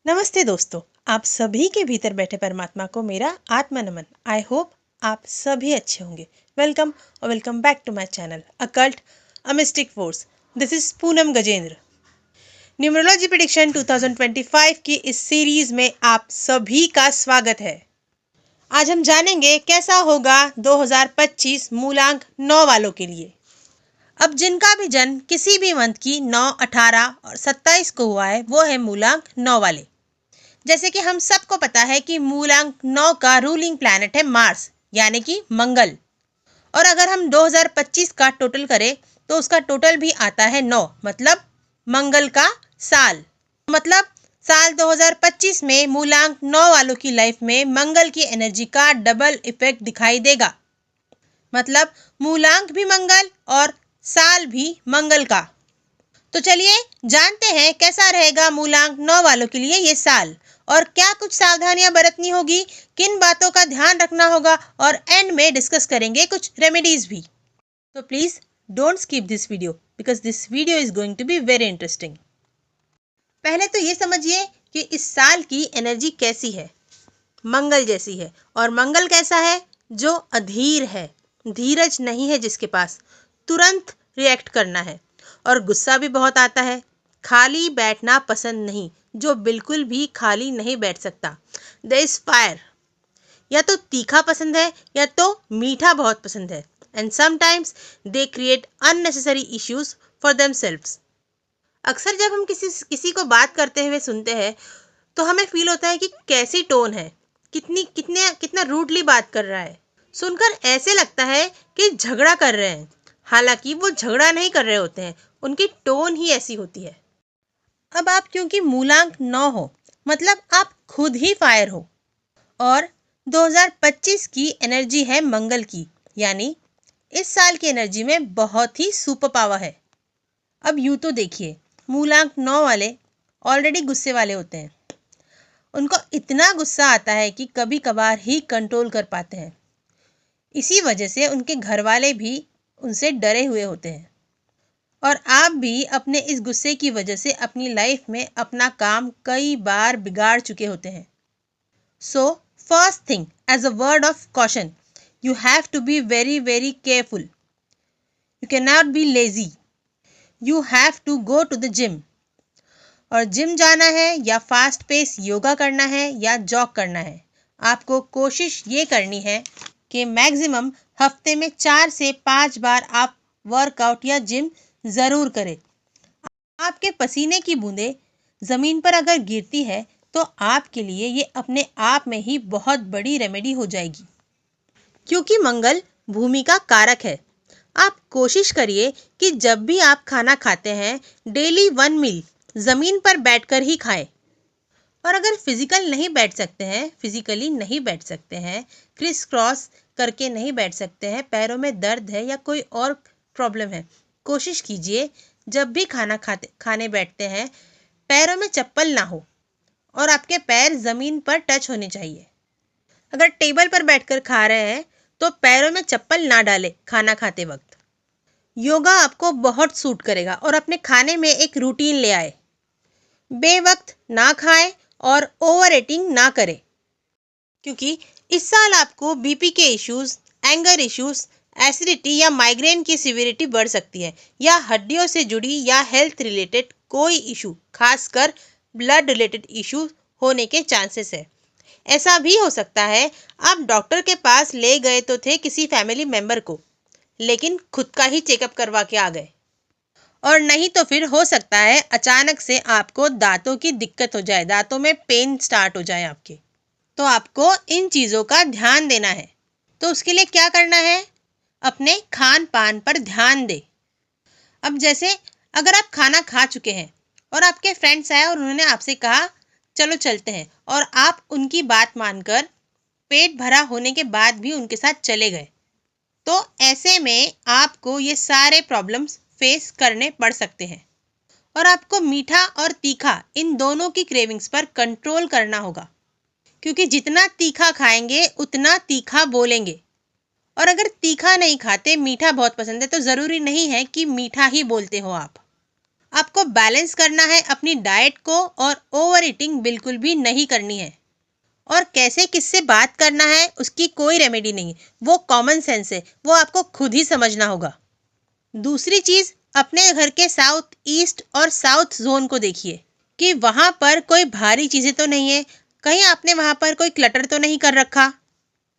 नमस्ते दोस्तों, आप सभी के भीतर बैठे परमात्मा को मेरा आत्मा नमन। आई होप आप सभी अच्छे होंगे। वेलकम और welcome back to my channel occult a mystic force. This is Poonam Gajendra. Numerology prediction 2025 की इस सीरीज में आप सभी का स्वागत है। आज हम जानेंगे कैसा होगा 2025 मूलांक 9 वालों के लिए। अब जिनका भी जन्म किसी भी मंथ की 9, 18 और 27 को हुआ है वो है मूलांक 9 वाले। जैसे कि हम सबको पता है कि मूलांक 9 का रूलिंग प्लैनेट है मार्स यानी कि मंगल। और अगर हम 2025 का टोटल करें तो उसका टोटल भी आता है 9, मतलब मंगल का साल। मतलब साल 2025 में मूलांक 9 वालों की लाइफ में मंगल की एनर्जी का डबल इफेक्ट दिखाई देगा। मतलब मूलांक भी मंगल और साल भी मंगल का। तो चलिए जानते हैं कैसा रहेगा मूलांक 9 वालों के लिए ये साल, और क्या कुछ सावधानियां बरतनी होगी, किन बातों का ध्यान रखना होगा, और एंड में डिस्कस करेंगे कुछ रेमेडीज भी। तो please don't skip this video because this video is going to be very interesting. पहले तो ये समझिए कि इस साल की एनर्जी कैसी है। मंगल जैसी है। और मंगल कैसा है? जो अधीर है, धीरज नहीं है जिसके पास, तुरंत रिएक्ट करना है। और गुस्सा भी बहुत आता है। खाली बैठना पसंद नहीं, जो बिल्कुल भी खाली नहीं बैठ सकता। There is fire. या तो तीखा पसंद है या तो मीठा बहुत पसंद है। And sometimes they create unnecessary issues for themselves. अक्सर जब हम किसी को बात करते हुए सुनते हैं तो हमें फील होता है कि कैसी टोन है, कितना रूडली बात कर रहा है। सुनकर ऐसे लगता है कि झगड़ा कर रहे हैं, हालांकि वो झगड़ा नहीं कर रहे होते हैं, उनकी टोन ही ऐसी होती है। अब आप क्योंकि मूलांक 9 हो, मतलब आप खुद ही फायर हो। और 2025 की एनर्जी है मंगल की, यानी इस साल की एनर्जी में बहुत ही सुपर पावर है। अब यूं तो देखिए, मूलांक 9 वाले ऑलरेडी गुस्से वाले होते हैं। उनको इतना गुस्सा आता है कि कभी कभार ही कंट्रोल कर पाते हैं। इसी वजह से उनके घर वाले भी उनसे डरे हुए होते हैं। और आप भी अपने इस गुस्से की वजह से अपनी लाइफ में अपना काम कई बार बिगाड़ चुके होते हैं। So first thing, as a word of caution, you have to be very very careful. You can not be lazy. You have to go to the gym. और जिम जाना है या फास्ट पेस योगा करना है या जॉग करना है, आपको कोशिश ये करनी है कि मैक्सिमम हफ्ते में 4 से 5 बार आप वर्कआउट या जिम ज़रूर करें। आपके पसीने की बूंदें ज़मीन पर अगर गिरती है तो आपके लिए ये अपने आप में ही बहुत बड़ी रेमेडी हो जाएगी। क्योंकि मंगल भूमि का कारक है। आप कोशिश करिए कि जब भी आप खाना खाते हैं डेली 1 मील ज़मीन पर बैठकर ही खाएं। और अगर फिजिकली नहीं बैठ सकते हैं, क्रिस क्रॉस करके नहीं बैठ सकते हैं, पैरों में दर्द है या कोई और प्रॉब्लम है, कोशिश कीजिए जब भी खाने बैठते हैं पैरों में चप्पल ना हो और आपके पैर ज़मीन पर टच होने चाहिए। अगर टेबल पर बैठकर खा रहे हैं तो पैरों में चप्पल ना डालें खाना खाते वक्त। योगा आपको बहुत सूट करेगा और अपने खाने में एक रूटीन ले आए। बेवक्त ना खाएं और ओवर ईटिंग ना करें, क्योंकि इस साल आपको बीपी के इश्यूज, एंगर इश्यूज, एसिडिटी या माइग्रेन की सिविरिटी बढ़ सकती है, या हड्डियों से जुड़ी या हेल्थ रिलेटेड कोई इशू, खासकर ब्लड रिलेटेड इशू होने के चांसेस है। ऐसा भी हो सकता है आप डॉक्टर के पास ले गए तो थे किसी फैमिली मेंबर को, लेकिन खुद का ही चेकअप करवा के आ गए। और नहीं तो फिर हो सकता है अचानक से आपको दांतों की दिक्कत हो जाए, दांतों में पेन स्टार्ट हो जाए आपके। तो आपको इन चीज़ों का ध्यान देना है। तो उसके लिए क्या करना है? अपने खान पान पर ध्यान दे। अब जैसे अगर आप खाना खा चुके हैं और आपके फ्रेंड्स आए और उन्होंने आपसे कहा चलो चलते हैं, और आप उनकी बात मानकर पेट भरा होने के बाद भी उनके साथ चले गए, तो ऐसे में आपको ये सारे प्रॉब्लम्स फेस करने पड़ सकते हैं। और आपको मीठा और तीखा इन दोनों की क्रेविंग्स पर कंट्रोल करना होगा, क्योंकि जितना तीखा खाएंगे उतना तीखा बोलेंगे। और अगर तीखा नहीं खाते, मीठा बहुत पसंद है, तो ज़रूरी नहीं है कि मीठा ही बोलते हो आप। आपको बैलेंस करना है अपनी डाइट को और ओवर ईटिंग बिल्कुल भी नहीं करनी है। और कैसे किससे बात करना है उसकी कोई रेमेडी नहीं, वो कॉमन सेंस है, वो आपको खुद ही समझना होगा। दूसरी चीज़, अपने घर के साउथ ईस्ट और साउथ जोन को देखिए कि वहाँ पर कोई भारी चीज़ें तो नहीं है, कहीं आपने वहाँ पर कोई क्लटर तो नहीं कर रखा,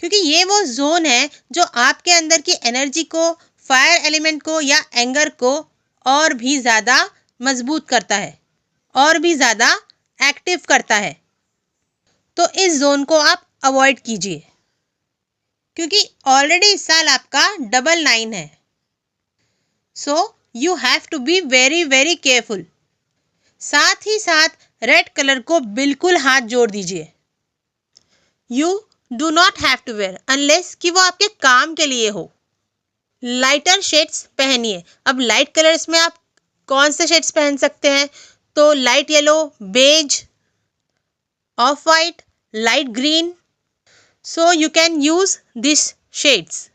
क्योंकि ये वो जोन है जो आपके अंदर की एनर्जी को, फायर एलिमेंट को या एंगर को और भी ज़्यादा मजबूत करता है और भी ज़्यादा एक्टिव करता है। तो इस जोन को आप अवॉइड कीजिए, क्योंकि ऑलरेडी इस साल आपका 99 है। So you have to be very very careful. साथ ही साथ रेड कलर को बिल्कुल हाथ जोड़ दीजिए। You do not have to wear unless कि वो आपके काम के लिए हो। लाइटर शेड्स पहनिए। अब लाइट कलर्स में आप कौन से शेड्स पहन सकते हैं? तो light yellow, beige, off white, light green. So you can use this shades.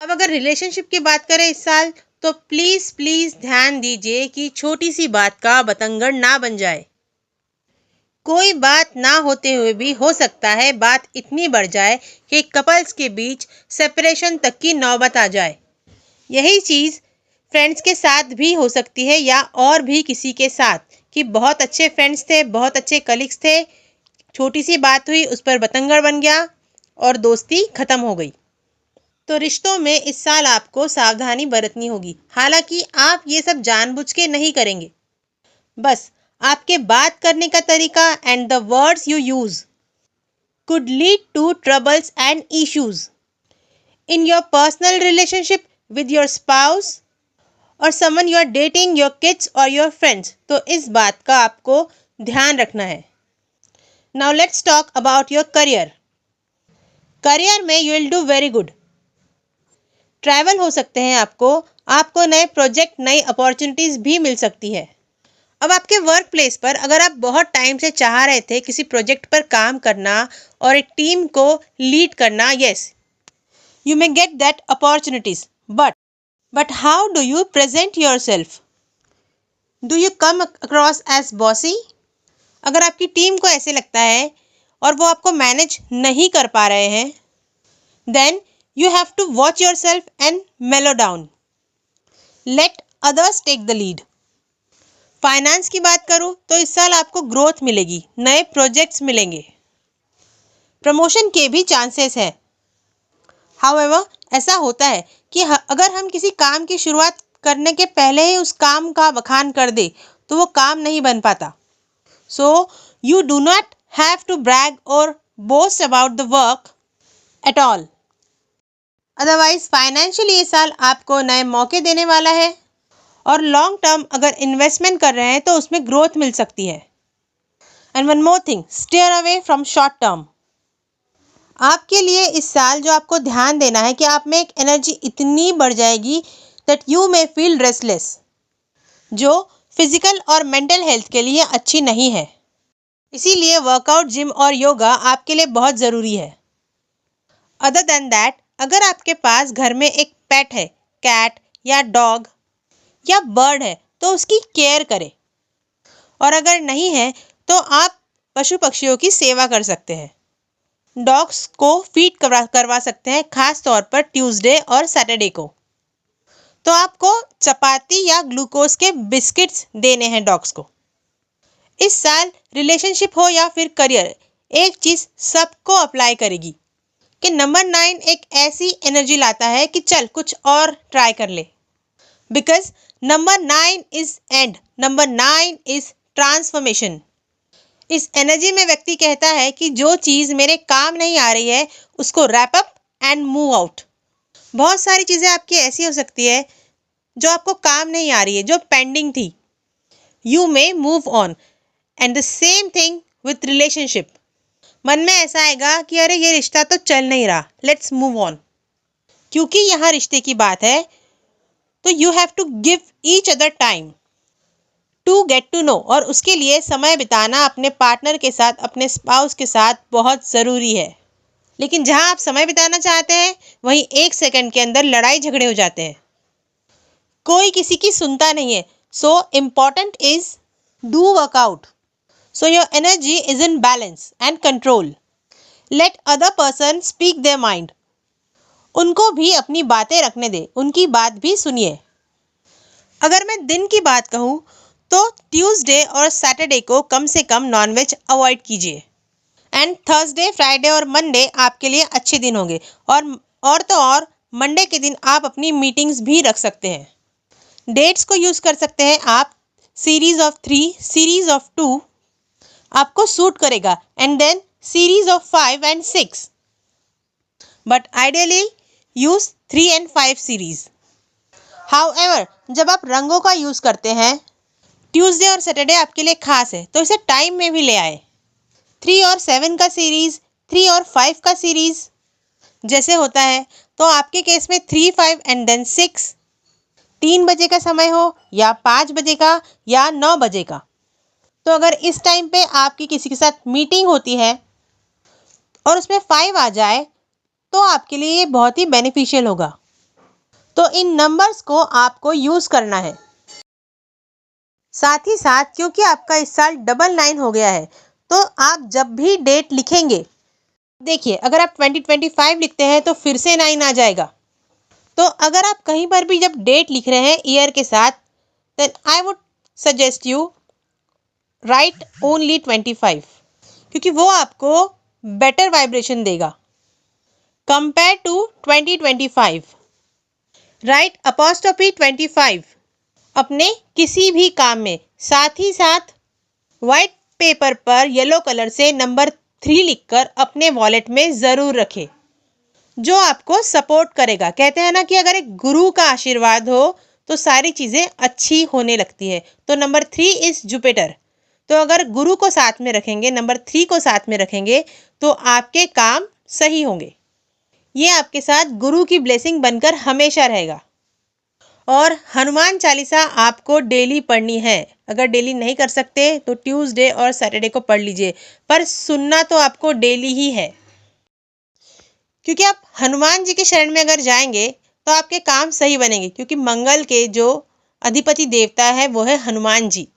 अब अगर रिलेशनशिप की बात करें इस साल, तो प्लीज़ प्लीज़ ध्यान दीजिए कि छोटी सी बात का बतंगड़ ना बन जाए। कोई बात ना होते हुए भी हो सकता है बात इतनी बढ़ जाए कि कपल्स के बीच सेपरेशन तक की नौबत आ जाए। यही चीज़ फ्रेंड्स के साथ भी हो सकती है या और भी किसी के साथ, कि बहुत अच्छे फ्रेंड्स थे, बहुत अच्छे कलीग्स थे, छोटी सी बात हुई उस पर बतंगड़ बन गया और दोस्ती खत्म हो गई। तो रिश्तों में इस साल आपको सावधानी बरतनी होगी। हालांकि आप ये सब जानबूझ के नहीं करेंगे, बस आपके बात करने का तरीका and the words you use could lead to troubles and issues in your personal relationship with your spouse or someone you are dating, your kids or your friends। तो इस बात का आपको ध्यान रखना है। Now let's talk about your career। Career में you will do very good। Travel हो सकते हैं आपको नए प्रोजेक्ट, नई अपॉर्चुनिटीज़ भी मिल सकती है। अब आपके वर्क प्लेस पर अगर आप बहुत टाइम से चाह रहे थे किसी प्रोजेक्ट पर काम करना और एक टीम को लीड करना, yes, you may get that opportunities, but how do you present yourself? Do you come across as bossy? अगर आपकी टीम को ऐसे लगता है और वो आपको मैनेज नहीं कर पा रहे हैं, then you have to watch yourself and mellow down. Let others take the lead. Finance की बात करूं तो इस साल आपको ग्रोथ मिलेगी, नए प्रोजेक्ट्स मिलेंगे, प्रमोशन के भी चांसेस है। हाउएवर, ऐसा होता है कि अगर हम किसी काम की शुरुआत करने के पहले ही उस काम का बखान कर दे तो वो काम नहीं बन पाता। So you do not have to brag or boast about the work at all. Otherwise financially ये साल आपको नए मौके देने वाला है और लॉन्ग टर्म अगर इन्वेस्टमेंट कर रहे हैं तो उसमें ग्रोथ मिल सकती है। And one more thing, steer away from short term. आपके लिए इस साल जो आपको ध्यान देना है कि आप में एक एनर्जी इतनी बढ़ जाएगी that you may feel restless, जो फिजिकल और मेंटल हेल्थ के लिए अच्छी नहीं है। इसीलिए वर्कआउट, जिम और योगा आपके लिए बहुत ज़रूरी है। अदर देन दैट, अगर आपके पास घर में एक पेट है, कैट या डॉग या बर्ड है, तो उसकी केयर करें। और अगर नहीं है तो आप पशु पक्षियों की सेवा कर सकते हैं। डॉग्स को फीड करवा सकते हैं, खास तौर पर ट्यूसडे और सैटरडे को। तो आपको चपाती या ग्लूकोज के बिस्किट्स देने हैं डॉग्स को। इस साल रिलेशनशिप हो या फिर करियर, एक चीज़ सबको अप्लाई करेगी कि नंबर 9 एक ऐसी एनर्जी लाता है कि चल कुछ और ट्राई कर ले। Because number 9 is and, number 9 is transformation. इस एनर्जी में व्यक्ति कहता है कि जो चीज़ मेरे काम नहीं आ रही है उसको wrap up and move out. बहुत सारी चीज़ें आपकी ऐसी हो सकती है जो आपको काम नहीं आ रही है, जो पेंडिंग थी। You may move on and the same thing with relationship. मन में ऐसा आएगा कि अरे ये रिश्ता तो चल नहीं रहा, लेट्स मूव ऑन। क्योंकि यहाँ रिश्ते की बात है तो you have to give each other time to get to know, और उसके लिए समय बिताना अपने पार्टनर के साथ, अपने स्पाउस के साथ बहुत ज़रूरी है। लेकिन जहाँ आप समय बिताना चाहते हैं वहीं 1 सेकंड के अंदर लड़ाई झगड़े हो जाते हैं। कोई किसी की सुनता नहीं है। So important is do workout. So your energy is in balance and control. Let other person speak their mind. उनको भी अपनी बातें रखने दे, उनकी बात भी सुनिए। अगर मैं दिन की बात कहूँ तो ट्यूसडे और सैटरडे को कम से कम नॉनवेज अवॉइड कीजिए। एंड थर्सडे, फ्राइडे और मंडे आपके लिए अच्छे दिन होंगे। और मंडे के दिन आप अपनी मीटिंग्स भी रख सकते हैं। डेट्स को यूज़ कर सकते हैं आप। सीरीज ऑफ 3, सीरीज ऑफ 2 आपको सूट करेगा। And then series of 5 and 6, but ideally use 3 and 5 series. However, जब आप रंगों का यूज़ करते हैं, ट्यूसडे और सैटरडे आपके लिए खास है, तो इसे टाइम में भी ले आए। 3 और 7 का सीरीज, 3 और 5 का सीरीज जैसे होता है, तो आपके केस में 3, 5 एंड देन 6, 3 बजे का समय हो या 5 बजे का या 9 बजे का। तो अगर इस टाइम पे आपकी किसी के साथ मीटिंग होती है और उसमें 5 आ जाए तो आपके लिए ये बहुत ही बेनिफिशियल होगा। तो इन नंबर्स को आपको यूज़ करना है। साथ ही साथ क्योंकि आपका इस साल 999 हो गया है, तो आप जब भी डेट लिखेंगे, देखिए अगर आप 2025 लिखते हैं तो फिर से 9 आ जाएगा। तो अगर आप कहीं पर भी जब डेट लिख रहे हैं ईयर के साथ, then I would suggest you write only 25, क्योंकि वो आपको बेटर वाइब्रेशन देगा कंपेयर टू 2025। राइट अपॉस्ट्रोफी 25 अपने किसी भी काम में। साथ ही साथ वाइट पेपर पर येलो कलर से नंबर 3 लिखकर अपने वॉलेट में ज़रूर रखें, जो आपको सपोर्ट करेगा। कहते हैं ना कि अगर एक गुरु का आशीर्वाद हो तो सारी चीज़ें अच्छी होने लगती है। तो नंबर 3 इज़ जुपिटर। तो अगर गुरु को साथ में रखेंगे, नंबर 3 को साथ में रखेंगे, तो आपके काम सही होंगे। ये आपके साथ गुरु की ब्लेसिंग बनकर हमेशा रहेगा। और हनुमान चालीसा आपको डेली पढ़नी है। अगर डेली नहीं कर सकते तो ट्यूसडे और सैटरडे को पढ़ लीजिए, पर सुनना तो आपको डेली ही है, क्योंकि आप हनुमान जी के शरण में अगर जाएंगे तो आपके काम सही बनेंगे, क्योंकि मंगल के जो अधिपति देवता है वो है हनुमान जी।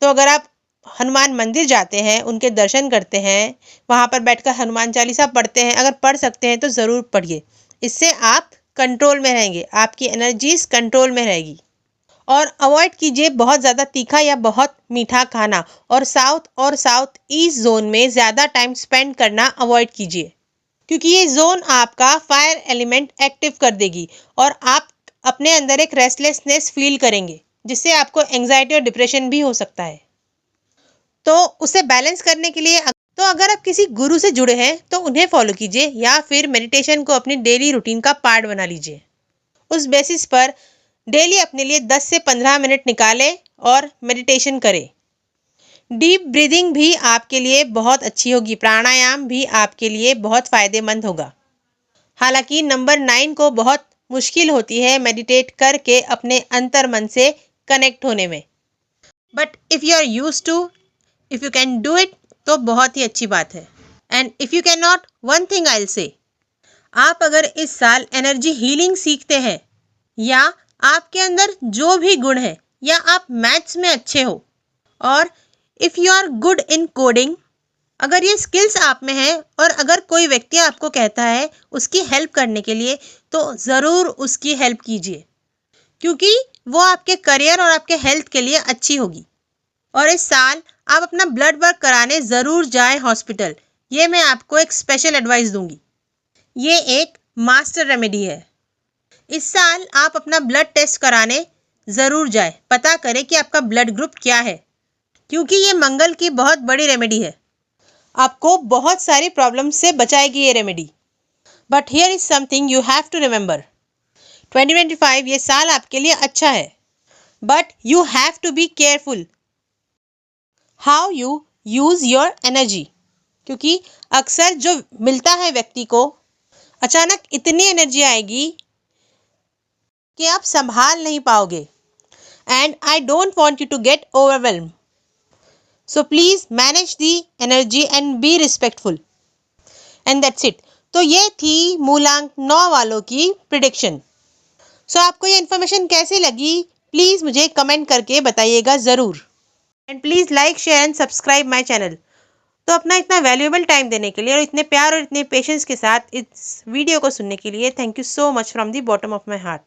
तो अगर आप हनुमान मंदिर जाते हैं, उनके दर्शन करते हैं, वहाँ पर बैठकर हनुमान चालीसा पढ़ते हैं, अगर पढ़ सकते हैं तो ज़रूर पढ़िए। इससे आप कंट्रोल में रहेंगे, आपकी एनर्जीज कंट्रोल में रहेगी। और अवॉइड कीजिए बहुत ज़्यादा तीखा या बहुत मीठा खाना, और साउथ ईस्ट जोन में ज़्यादा टाइम स्पेंड करना अवॉइड कीजिए, क्योंकि ये जोन आपका फायर एलिमेंट एक्टिव कर देगी और आप अपने अंदर एक रेस्टलेसनेस फील करेंगे, जिससे आपको एंग्जाइटी और डिप्रेशन भी हो सकता है। तो उसे बैलेंस करने के लिए तो अगर आप किसी गुरु से जुड़े हैं तो उन्हें फॉलो कीजिए, या फिर मेडिटेशन को अपनी डेली रूटीन का पार्ट बना लीजिए। उस बेसिस पर डेली अपने लिए 10 से 15 मिनट निकालें और मेडिटेशन करें। डीप ब्रीदिंग भी आपके लिए बहुत अच्छी होगी, प्राणायाम भी आपके लिए बहुत फ़ायदेमंद होगा। हालांकि नंबर 9 को बहुत मुश्किल होती है मेडिटेट करके अपने अंतर मन से कनेक्ट होने में, but if you are used to, if you can do it, तो बहुत ही अच्छी बात है। And if you can not, one thing I will say, आप अगर इस साल एनर्जी हीलिंग सीखते हैं, या आपके अंदर जो भी गुण है, या आप मैथ्स में अच्छे हो, और if you are good in coding, अगर ये स्किल्स आप में हैं और अगर कोई व्यक्ति आपको कहता है उसकी हेल्प करने के लिए, तो ज़रूर उसकी हेल्प कीजिए, क्योंकि वो आपके करियर और आपके हेल्थ के लिए अच्छी होगी। और इस साल आप अपना ब्लड वर्क कराने ज़रूर जाएं हॉस्पिटल। ये मैं आपको एक स्पेशल एडवाइस दूंगी। ये एक मास्टर रेमेडी है। इस साल आप अपना ब्लड टेस्ट कराने ज़रूर जाएं। पता करें कि आपका ब्लड ग्रुप क्या है, क्योंकि ये मंगल की बहुत बड़ी रेमेडी है। आपको बहुत सारी प्रॉब्लम से बचाएगी ये remedy. But here is something you have to remember, 2025 ये साल आपके लिए अच्छा है, but you have to be careful how you use your energy, क्योंकि अक्सर जो मिलता है व्यक्ति को, अचानक इतनी एनर्जी आएगी कि आप संभाल नहीं पाओगे। And I don't want you to get overwhelm, so please manage the energy and be respectful, and that's it. तो ये थी मूलांक 9 वालों की प्रिडिक्शन। सो आपको ये इन्फॉर्मेशन कैसी लगी प्लीज़ मुझे कमेंट करके बताइएगा ज़रूर। And please like share and subscribe my channel. तो अपना इतना वैल्यूएबल टाइम देने के लिए और इतने प्यार और इतने पेशेंस के साथ इस वीडियो को सुनने के लिए thank you so much from the bottom of my heart.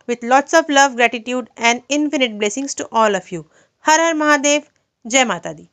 With lots of love, gratitude and infinite blessings to all of you. Har Har Mahadev. जय माता दी।